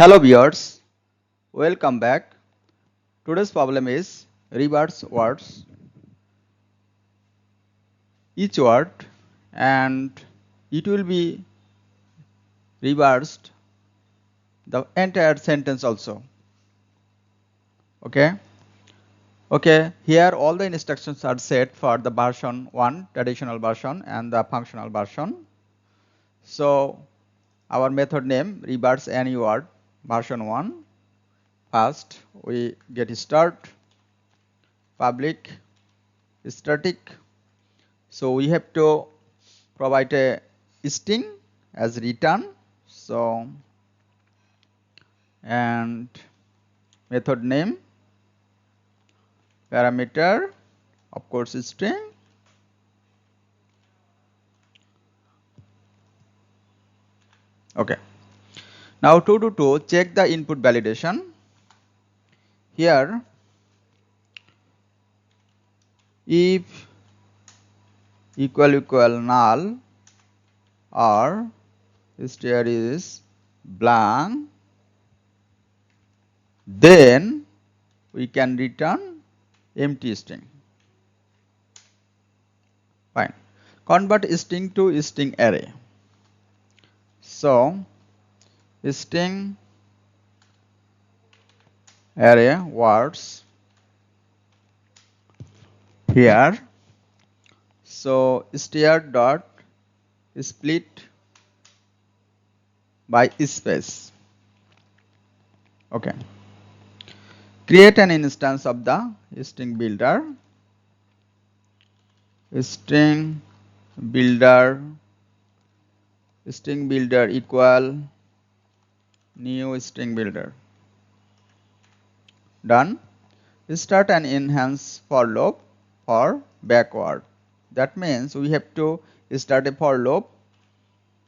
Hello viewers, welcome back. Today's problem is reverse words. Each word and it will be reversed the entire sentence also. Okay. Okay. Here all the instructions are set for the version 1 traditional version and the functional version. So our method name reverse any word version 1. First we get start public static. So we have to provide a string as return. So and method name parameter of course string. Okay. Now to check the input validation. Here if equal null or str is blank, then we can return empty string. Fine. Convert string to string array. So string array words here. So str dot split by space. Okay. Create an instance of the string builder. String builder equal new string builder. Done. Start and enhance for loop for backward. That means we have to start a for loop,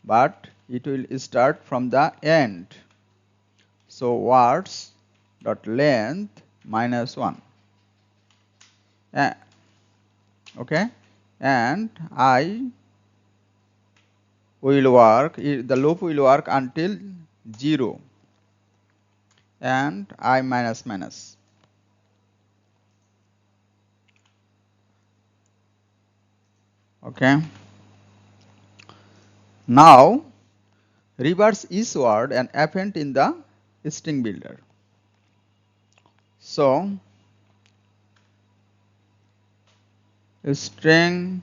but it will start from the end. So words dot length -1. Okay, and I will work, the loop will work until 0 and I minus. Okay. Now reverse each word and append in the string builder. So string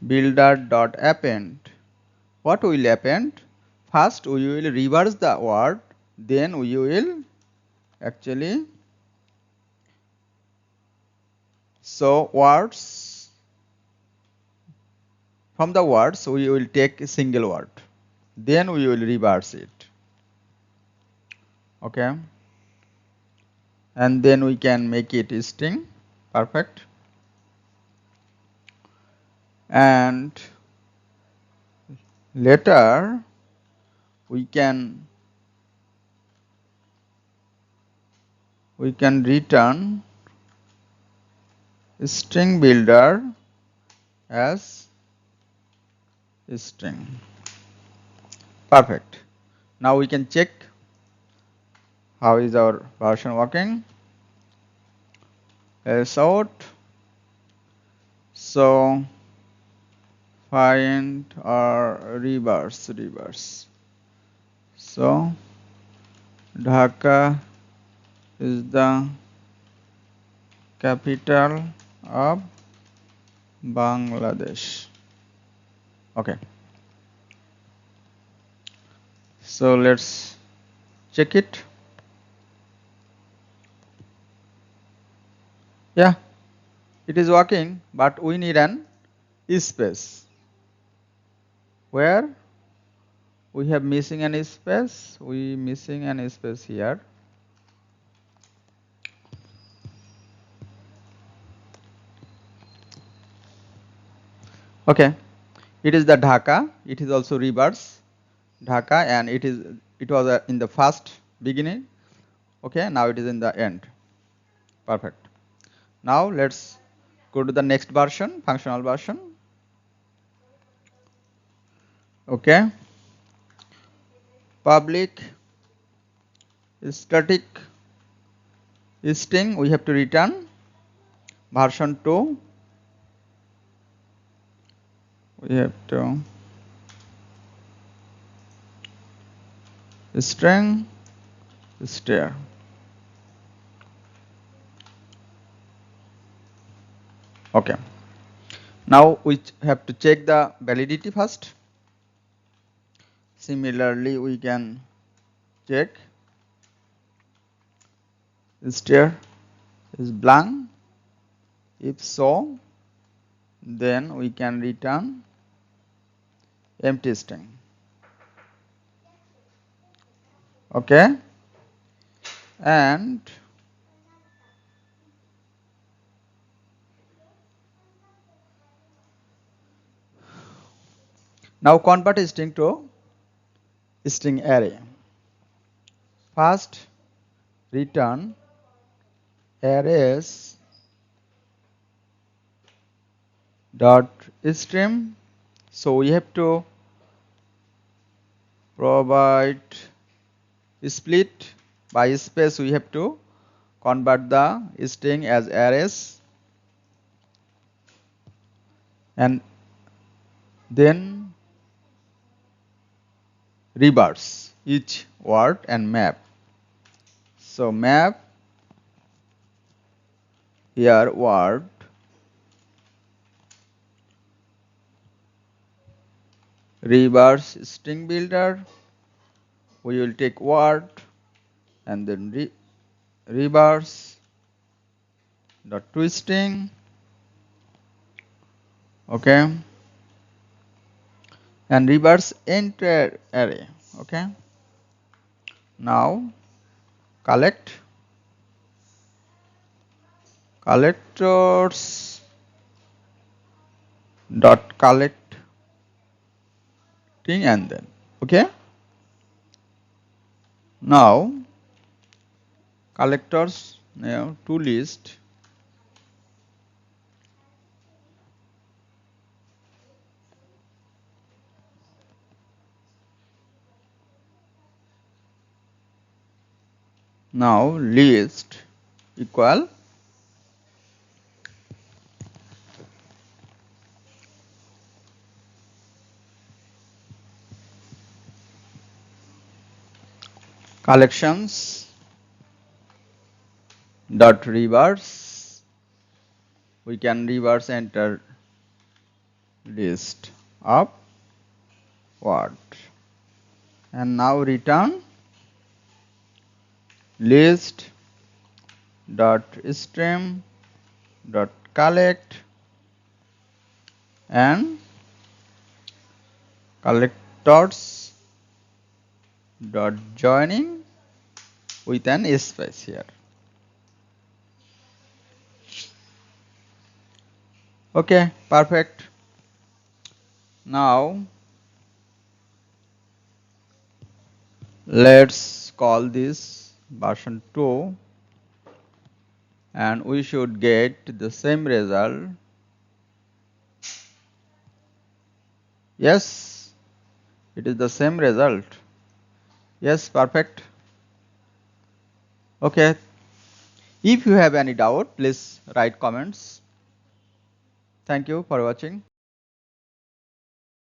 builder dot append. What will append? First we will reverse the word, then we will actually so words, from the words we will take a single word, then we will reverse it. Okay, and then we can make it a string. Perfect. And later we can return string builder as string. Perfect. Now we can check how is our version working. Out. So find or reverse. So Dhaka is the capital of Bangladesh. Okay. So let's check it. Yeah, it is working, but we need an space. Where we have missing an space? We missing an space here. Okay, it is the Dhaka. It is also reverse Dhaka, and it was in the first beginning. Okay, now it is in the end. Perfect. Now let's go to the next version, functional version. Okay, public static string, we have to return version 2. We have to string star. Okay. Now we have to check the validity first. Similarly, we can check star is blank. If so, then we can return empty string. Okay, and now convert string to string array. First, return arrays dot stream. So we have to provide split by space. We have to convert the string as arrays, and then reverse each word and map. So map here word reverse string builder. We will take word and then reverse dot to string. Okay, and reverse entire array. Okay, now collectors dot collecting, and then okay, now collectors now to list now list equal collections dot reverse. We can reverse enter list of word, and now return list dot stream dot collect and collectors dot joining with an space here. Okay, perfect. Now let's call this version 2, and we should get the same result. Yes, it is the same result. Yes, perfect. Okay, if you have any doubt, please write comments. Thank you for watching.